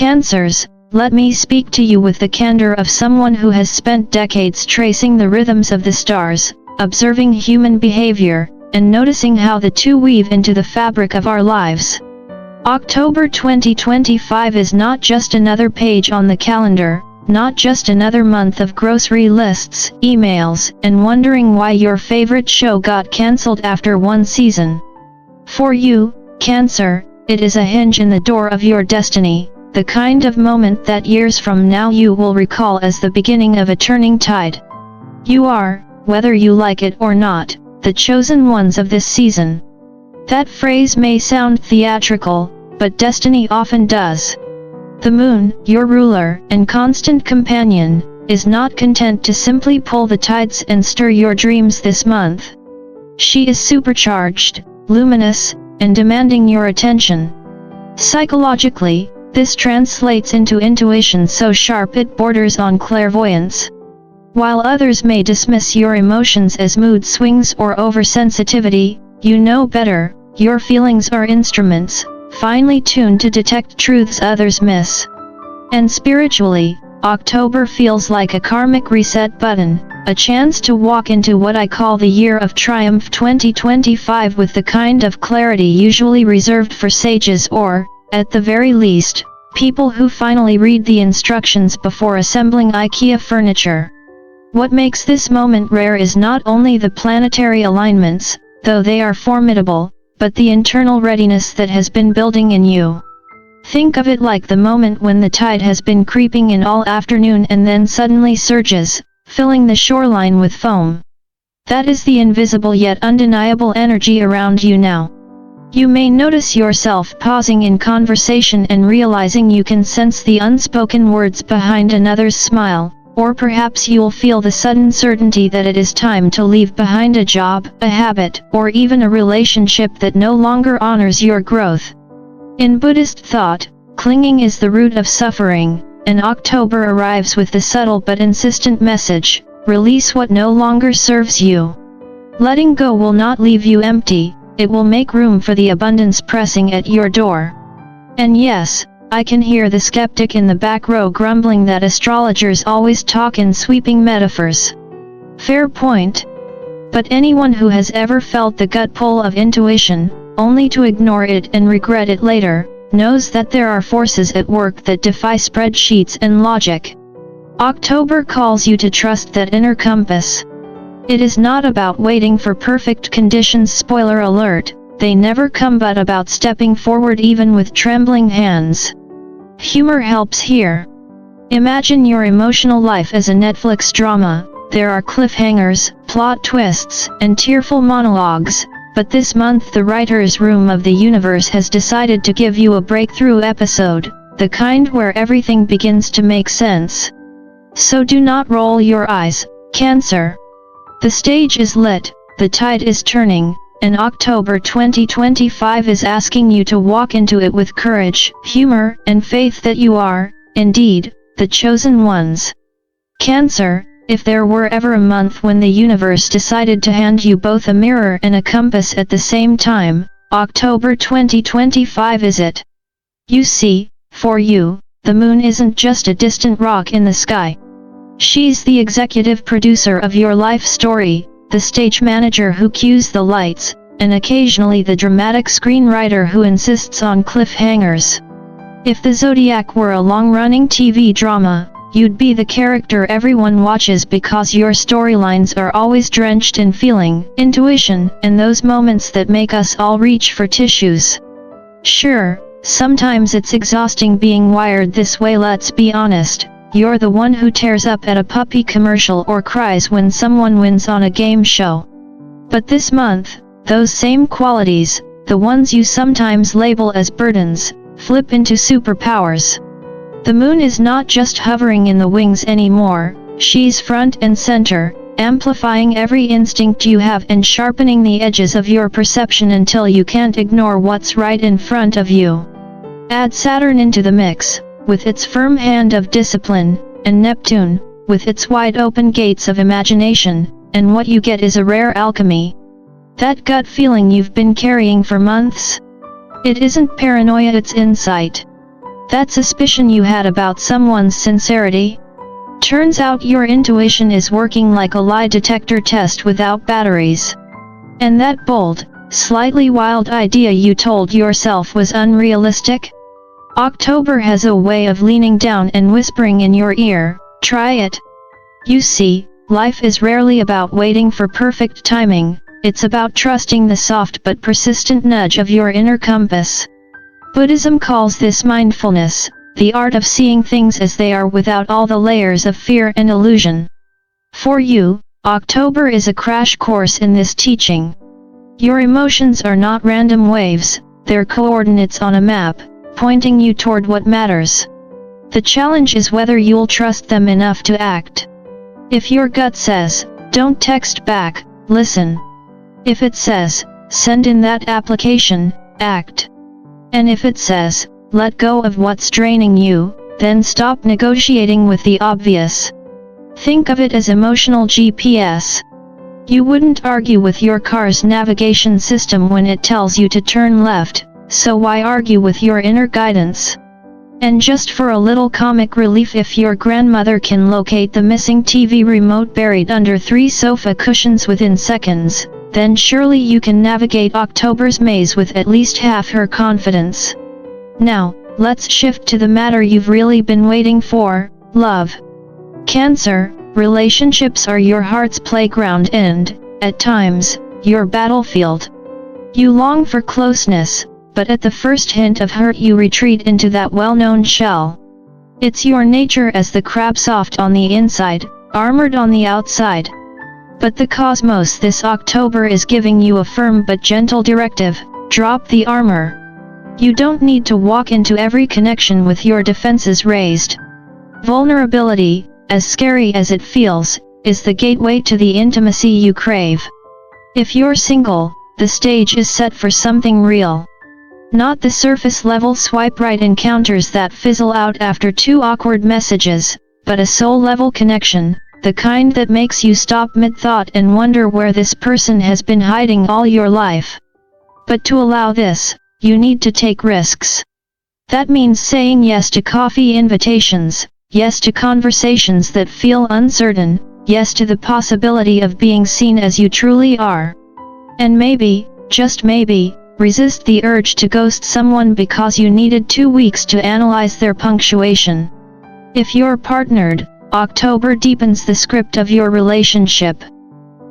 Cancers, let me speak to you with the candor of someone who has spent decades tracing the rhythms of the stars, observing human behavior, and noticing how the two weave into the fabric of our lives. October 2025 is not just another page on the calendar, not just another month of grocery lists, emails, and wondering why your favorite show got cancelled after one season. For you, Cancer, it is a hinge in the door of your destiny, the kind of moment that years from now you will recall as the beginning of a turning tide. You are, whether you like it or not, the chosen ones of this season. That phrase may sound theatrical, but destiny often does. The moon, your ruler and constant companion, is not content to simply pull the tides and stir your dreams this month. She is supercharged, luminous, and demanding your attention. Psychologically, this translates into intuition so sharp it borders on clairvoyance. While others may dismiss your emotions as mood swings or oversensitivity, you know better. Your feelings are instruments, finely tuned to detect truths others miss. And spiritually, October feels like a karmic reset button, a chance to walk into what I call the Year of Triumph 2025 with the kind of clarity usually reserved for sages or, at the very least, people who finally read the instructions before assembling IKEA furniture. What makes this moment rare is not only the planetary alignments, though they are formidable, but the internal readiness that has been building in you. Think of it like the moment when the tide has been creeping in all afternoon and then suddenly surges, filling the shoreline with foam. That is the invisible yet undeniable energy around you now. You may notice yourself pausing in conversation and realizing you can sense the unspoken words behind another's smile, or perhaps you'll feel the sudden certainty that it is time to leave behind a job, a habit, or even a relationship that no longer honors your growth. In Buddhist thought, clinging is the root of suffering, and October arrives with the subtle but insistent message, release what no longer serves you. Letting go will not leave you empty, it will make room for the abundance pressing at your door. And yes, I can hear the skeptic in the back row grumbling that astrologers always talk in sweeping metaphors. Fair point. But anyone who has ever felt the gut pull of intuition, only to ignore it and regret it later, knows that there are forces at work that defy spreadsheets and logic. October calls you to trust that inner compass. It is not about waiting for perfect conditions. Spoiler alert, they never come, but about stepping forward even with trembling hands. Humor helps here. Imagine your emotional life as a Netflix drama. There are cliffhangers, plot twists, and tearful monologues, but this month the writer's room of the universe has decided to give you a breakthrough episode, the kind where everything begins to make sense. So do not roll your eyes, Cancer. The stage is lit, the tide is turning, and October 2025 is asking you to walk into it with courage, humor, and faith that you are, indeed, the chosen ones. Cancer, if there were ever a month when the universe decided to hand you both a mirror and a compass at the same time, October 2025 is it. You see, for you, the moon isn't just a distant rock in the sky. She's the executive producer of your life story, the stage manager who cues the lights, and occasionally the dramatic screenwriter who insists on cliffhangers. If the Zodiac were a long-running TV drama, you'd be the character everyone watches because your storylines are always drenched in feeling, intuition, and those moments that make us all reach for tissues. Sure, sometimes it's exhausting being wired this way. Let's be honest. You're the one who tears up at a puppy commercial or cries when someone wins on a game show. But this month, those same qualities, the ones you sometimes label as burdens, flip into superpowers. The moon is not just hovering in the wings anymore, she's front and center, amplifying every instinct you have and sharpening the edges of your perception until you can't ignore what's right in front of you. Add Saturn into the mix, with its firm hand of discipline, and Neptune, with its wide-open gates of imagination, and what you get is a rare alchemy. That gut feeling you've been carrying for months? It isn't paranoia, it's insight. That suspicion you had about someone's sincerity? Turns out your intuition is working like a lie detector test without batteries. And that bold, slightly wild idea you told yourself was unrealistic? October has a way of leaning down and whispering in your ear, try it. You see, life is rarely about waiting for perfect timing, it's about trusting the soft but persistent nudge of your inner compass. Buddhism calls this mindfulness, the art of seeing things as they are without all the layers of fear and illusion. For you, October is a crash course in this teaching. Your emotions are not random waves, they're coordinates on a map, pointing you toward what matters. The challenge is whether you'll trust them enough to act. If your gut says, don't text back, listen. If it says, send in that application, act. And if it says, let go of what's draining you, then stop negotiating with the obvious. Think of it as emotional GPS. You wouldn't argue with your car's navigation system when it tells you to turn left, so why argue with your inner guidance? And just for a little comic relief, if your grandmother can locate the missing TV remote buried under 3 sofa cushions within seconds, then surely you can navigate October's maze with at least half her confidence. Now, let's shift to the matter you've really been waiting for, love. Cancer, relationships are your heart's playground and, at times, your battlefield. You long for closeness, but at the first hint of hurt you retreat into that well-known shell. It's your nature as the crab, soft on the inside, armored on the outside. But the cosmos this October is giving you a firm but gentle directive: drop the armor. You don't need to walk into every connection with your defenses raised. Vulnerability, as scary as it feels, is the gateway to the intimacy you crave. If you're single, the stage is set for something real. Not the surface-level swipe-right encounters that fizzle out after 2 awkward messages, but a soul-level connection, the kind that makes you stop mid-thought and wonder where this person has been hiding all your life. But to allow this, you need to take risks. That means saying yes to coffee invitations, yes to conversations that feel uncertain, yes to the possibility of being seen as you truly are. And maybe, just maybe, resist the urge to ghost someone because you needed 2 weeks to analyze their punctuation. If you're partnered, October deepens the script of your relationship.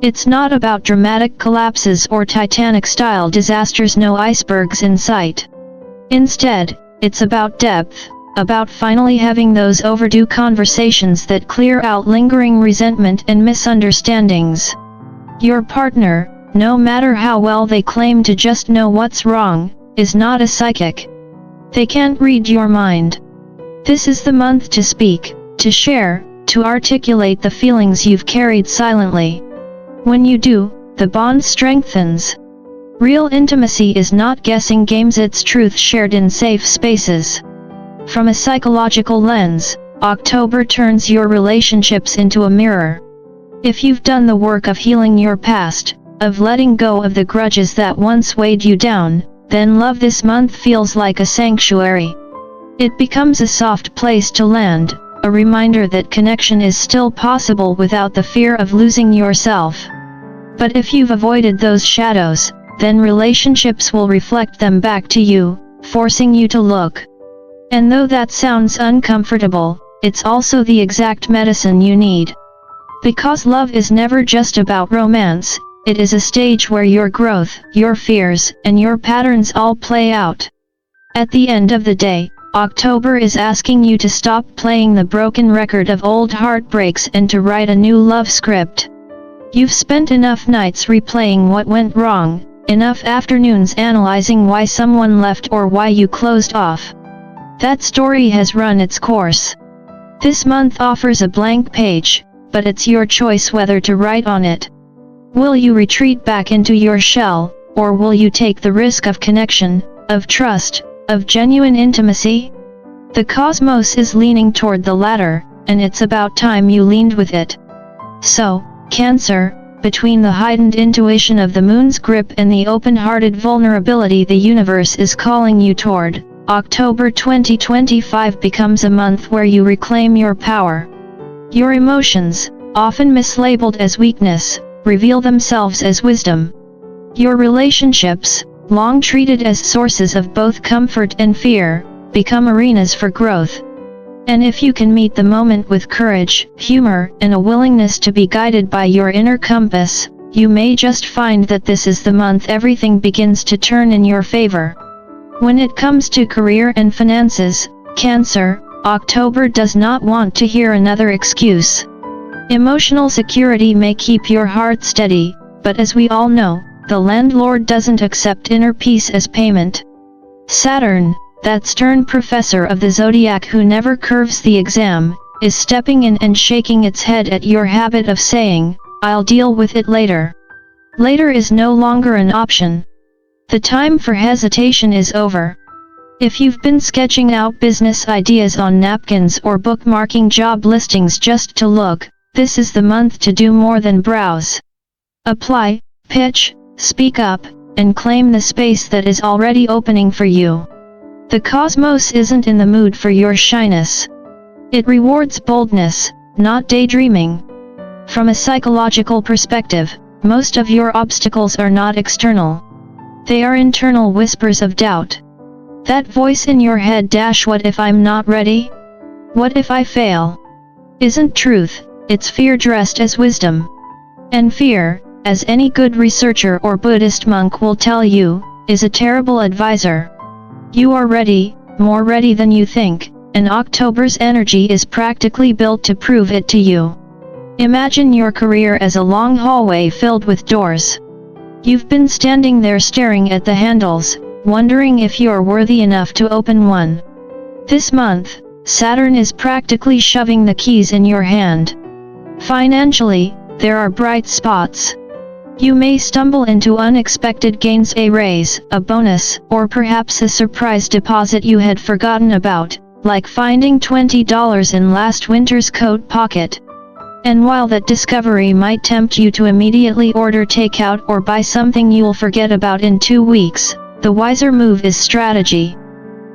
It's not about dramatic collapses or Titanic-style disasters, no icebergs in sight. Instead, it's about depth, about finally having those overdue conversations that clear out lingering resentment and misunderstandings. Your partner, no matter how well they claim to just know what's wrong, is not a psychic. They can't read your mind. This is the month to speak, to share, to articulate the feelings you've carried silently. When you do, the bond strengthens. Real intimacy is not guessing games, it's truth shared in safe spaces. From a psychological lens, October turns your relationships into a mirror. If you've done the work of healing your past, of letting go of the grudges that once weighed you down, then love this month feels like a sanctuary. It becomes a soft place to land, a reminder that connection is still possible without the fear of losing yourself. But if you've avoided those shadows, then relationships will reflect them back to you, forcing you to look. And though that sounds uncomfortable, it's also the exact medicine you need. Because love is never just about romance, it is a stage where your growth, your fears, and your patterns all play out. At the end of the day, October is asking you to stop playing the broken record of old heartbreaks and to write a new love script. You've spent enough nights replaying what went wrong, enough afternoons analyzing why someone left or why you closed off. That story has run its course. This month offers a blank page, but it's your choice whether to write on it. Will you retreat back into your shell, or will you take the risk of connection, of trust, of genuine intimacy? The cosmos is leaning toward the latter, and it's about time you leaned with it. So, Cancer, between the heightened intuition of the moon's grip and the open-hearted vulnerability the universe is calling you toward, October 2025 becomes a month where you reclaim your power. Your emotions, often mislabeled as weakness, reveal themselves as wisdom. Your relationships, long treated as sources of both comfort and fear, become arenas for growth. And if you can meet the moment with courage, humor, and a willingness to be guided by your inner compass, you may just find that this is the month everything begins to turn in your favor. When it comes to career and finances, Cancer, October does not want to hear another excuse. Emotional security may keep your heart steady, but as we all know, the landlord doesn't accept inner peace as payment. Saturn, that stern professor of the Zodiac who never curves the exam, is stepping in and shaking its head at your habit of saying, "I'll deal with it later." Later is no longer an option. The time for hesitation is over. If you've been sketching out business ideas on napkins or bookmarking job listings just to look, this is the month to do more than browse. Apply, pitch, speak up, and claim the space that is already opening for you. The cosmos isn't in the mood for your shyness. It rewards boldness, not daydreaming. From a psychological perspective, most of your obstacles are not external. They are internal whispers of doubt. That voice in your head - what if I'm not ready? What if I fail? Isn't truth, it's fear dressed as wisdom. And fear, as any good researcher or Buddhist monk will tell you, is a terrible advisor. You are ready, more ready than you think, and October's energy is practically built to prove it to you. Imagine your career as a long hallway filled with doors. You've been standing there staring at the handles, wondering if you're worthy enough to open one. This month, Saturn is practically shoving the keys in your hand. Financially, there are bright spots. You may stumble into unexpected gains, a raise, a bonus, or perhaps a surprise deposit you had forgotten about, like finding $20 in last winter's coat pocket. And while that discovery might tempt you to immediately order takeout or buy something you'll forget about in 2 weeks, the wiser move is strategy.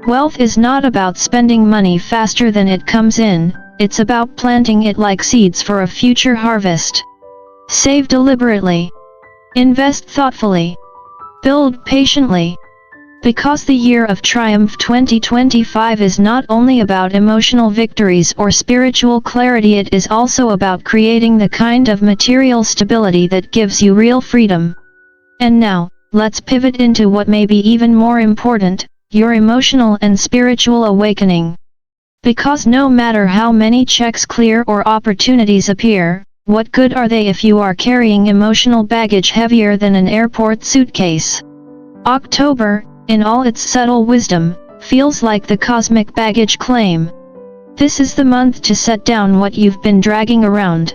Wealth is not about spending money faster than it comes in, it's about planting it like seeds for a future harvest. Save deliberately. Invest thoughtfully. Build patiently. Because the year of triumph 2025 is not only about emotional victories or spiritual clarity, it is also about creating the kind of material stability that gives you real freedom. And now, let's pivot into what may be even more important, your emotional and spiritual awakening. Because no matter how many checks clear or opportunities appear, what good are they if you are carrying emotional baggage heavier than an airport suitcase? October, in all its subtle wisdom, feels like the cosmic baggage claim. This is the month to set down what you've been dragging around.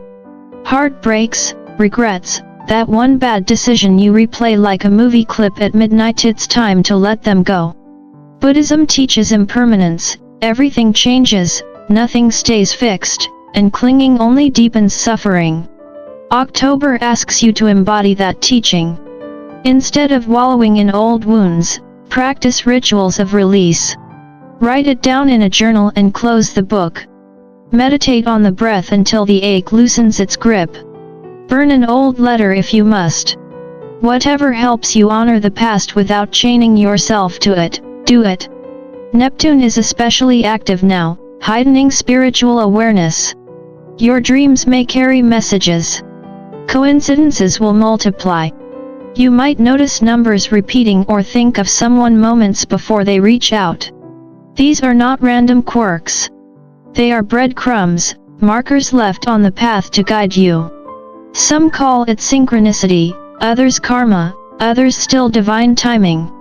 Heartbreaks, regrets, that one bad decision you replay like a movie clip at midnight, it's time to let them go. Buddhism teaches impermanence, everything changes, nothing stays fixed, and clinging only deepens suffering. October asks you to embody that teaching. Instead of wallowing in old wounds, practice rituals of release. Write it down in a journal and close the book. Meditate on the breath until the ache loosens its grip. Burn an old letter if you must. Whatever helps you honor the past without chaining yourself to it, do it. Neptune is especially active now, heightening spiritual awareness. Your dreams may carry messages. Coincidences will multiply. You might notice numbers repeating or think of someone moments before they reach out. These are not random quirks. They are breadcrumbs, markers left on the path to guide you. Some call it synchronicity, others karma, others still divine timing.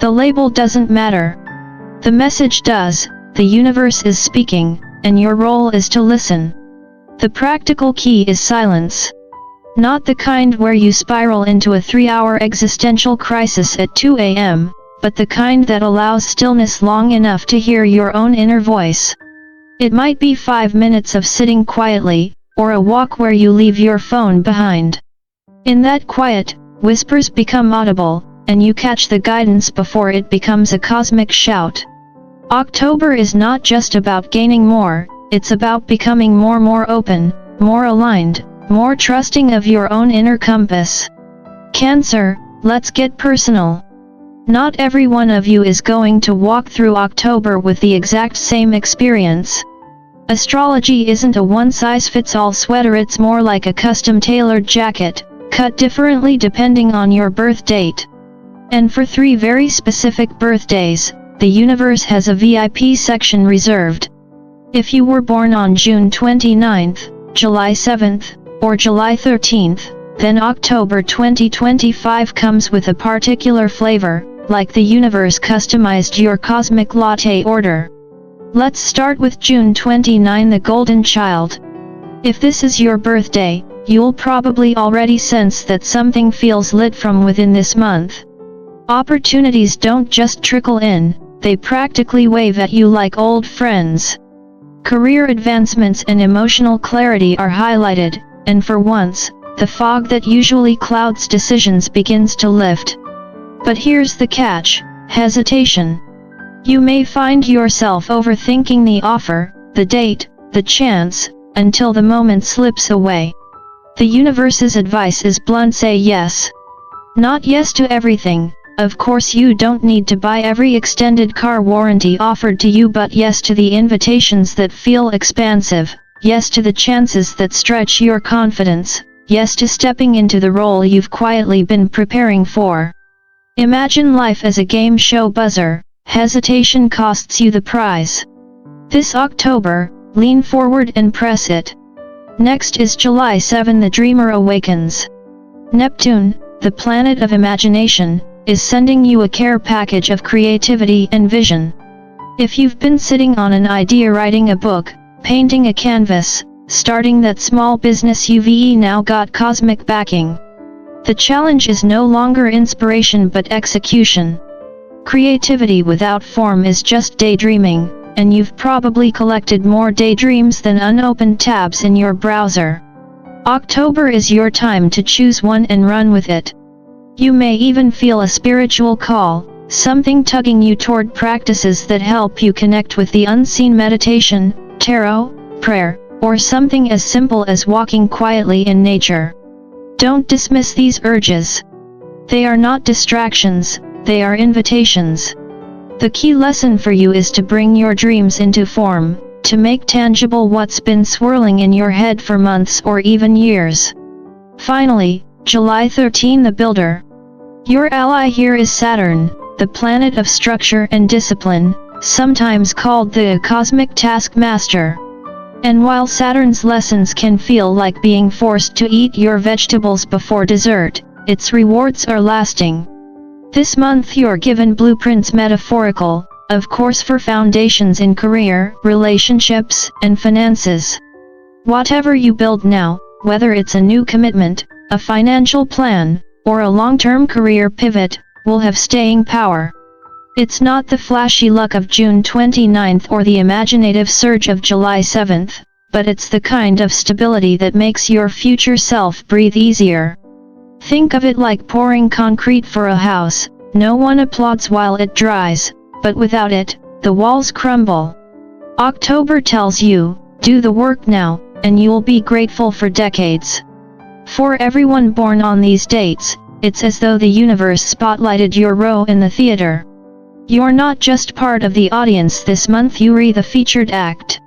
The label doesn't matter. The message does. The universe is speaking, and your role is to listen. The practical key is silence. Not the kind where you spiral into a 3-hour existential crisis at 2 a.m., but the kind that allows stillness long enough to hear your own inner voice. It might be 5 minutes of sitting quietly, or a walk where you leave your phone behind. In that quiet, whispers become audible, and you catch the guidance before it becomes a cosmic shout. October is not just about gaining more, it's about becoming more open, more aligned, more trusting of your own inner compass. Cancer, let's get personal. Not every one of you is going to walk through October with the exact same experience. Astrology isn't a one-size-fits-all sweater, it's more like a custom-tailored jacket, cut differently depending on your birth date. And for 3 very specific birthdays, the universe has a VIP section reserved. If you were born on June 29th, July 7th, or July 13th, then October 2025 comes with a particular flavor, like the universe customized your cosmic latte order. Let's start with June 29, the golden child. If this is your birthday, you'll probably already sense that something feels lit from within this month. Opportunities don't just trickle in, they practically wave at you like old friends. Career advancements and emotional clarity are highlighted, and for once, the fog that usually clouds decisions begins to lift. But here's the catch: hesitation. You may find yourself overthinking the offer, the date, the chance, until the moment slips away. The universe's advice is blunt: say yes. Not yes to everything. Of course you don't need to buy every extended car warranty offered to you, but yes to the invitations that feel expansive, yes to the chances that stretch your confidence, yes to stepping into the role you've quietly been preparing for. Imagine life as a game show buzzer. Hesitation costs you the prize. This October, lean forward and press it. Next is July 7, the dreamer awakens. Neptune, the planet of imagination, is sending you a care package of creativity and vision. If you've been sitting on an idea, writing a book, painting a canvas, starting that small business, you've now got cosmic backing. The challenge is no longer inspiration but execution. Creativity without form is just daydreaming, and you've probably collected more daydreams than unopened tabs in your browser. October is your time to choose one and run with it. You may even feel a spiritual call, something tugging you toward practices that help you connect with the unseen: meditation, tarot, prayer, or something as simple as walking quietly in nature. Don't dismiss these urges. They are not distractions, they are invitations. The key lesson for you is to bring your dreams into form, to make tangible what's been swirling in your head for months or even years. Finally, July 13, the builder. Your ally here is Saturn, the planet of structure and discipline, sometimes called the cosmic taskmaster. And while Saturn's lessons can feel like being forced to eat your vegetables before dessert, its rewards are lasting. This month you're given blueprints, metaphorical, of course, for foundations in career, relationships, and finances. Whatever you build now, whether it's a new commitment, a financial plan, or a long-term career pivot, will have staying power. It's not the flashy luck of June 29th or the imaginative surge of July 7th, but it's the kind of stability that makes your future self breathe easier. Think of it like pouring concrete for a house. No one applauds while it dries, but without it, the walls crumble. October tells you, do the work now, and you'll be grateful for decades. For everyone born on these dates, it's as though the universe spotlighted your role in the theater. You're not just part of the audience this month, you're the featured act.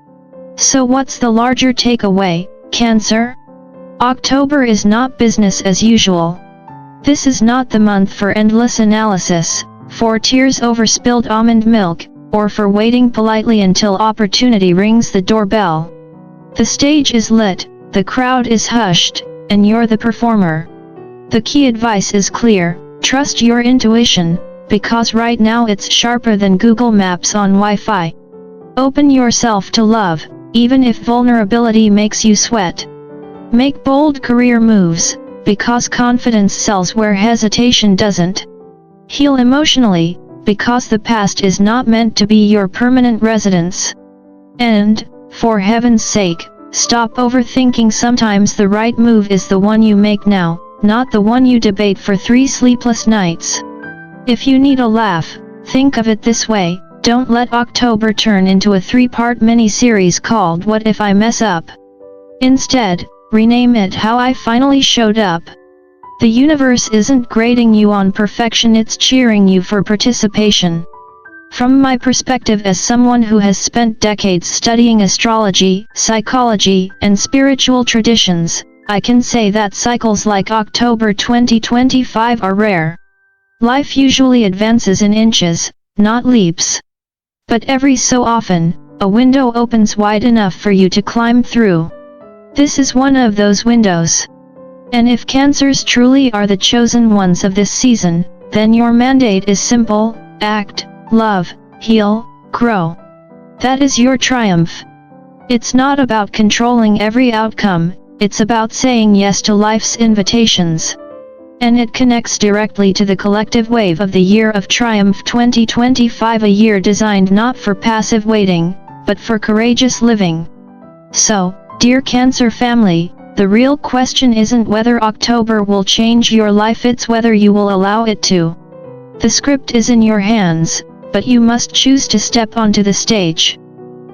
So what's the larger takeaway, Cancer? October is not business as usual. This is not the month for endless analysis, for tears over spilled almond milk, or for waiting politely until opportunity rings the doorbell. The stage is lit, the crowd is hushed, and you're the performer. The key advice is clear: trust your intuition, because right now it's sharper than Google Maps on Wi-Fi. Open yourself to love, even if vulnerability makes you sweat. Make bold career moves, because confidence sells where hesitation doesn't. Heal emotionally, because the past is not meant to be your permanent residence. And, for heaven's sake, stop overthinking. Sometimes the right move is the one you make now, not the one you debate for 3 sleepless nights. If you need a laugh, think of it this way: Don't let October turn into a 3-part mini-series called What If I Mess Up? Instead, rename it How I Finally Showed Up. The universe isn't grading you on perfection, it's cheering you for participation. From my perspective as someone who has spent decades studying astrology, psychology, and spiritual traditions, I can say that cycles like October 2025 are rare. Life usually advances in inches, not leaps. But every so often, a window opens wide enough for you to climb through. This is one of those windows. And if Cancers truly are the chosen ones of this season, then your mandate is simple: act, love, heal, grow. That is your triumph. It's not about controlling every outcome, it's about saying yes to life's invitations. And it connects directly to the collective wave of the Year of Triumph 2025, a year designed not for passive waiting, but for courageous living. So, dear Cancer family, the real question isn't whether October will change your life, it's whether you will allow it to. The script is in your hands, but you must choose to step onto the stage.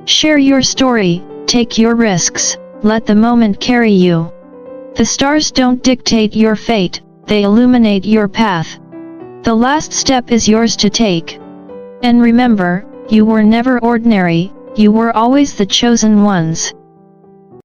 Share your story, take your risks, let the moment carry you. The stars don't dictate your fate, they illuminate your path. The last step is yours to take. And remember, you were never ordinary, you were always the chosen ones.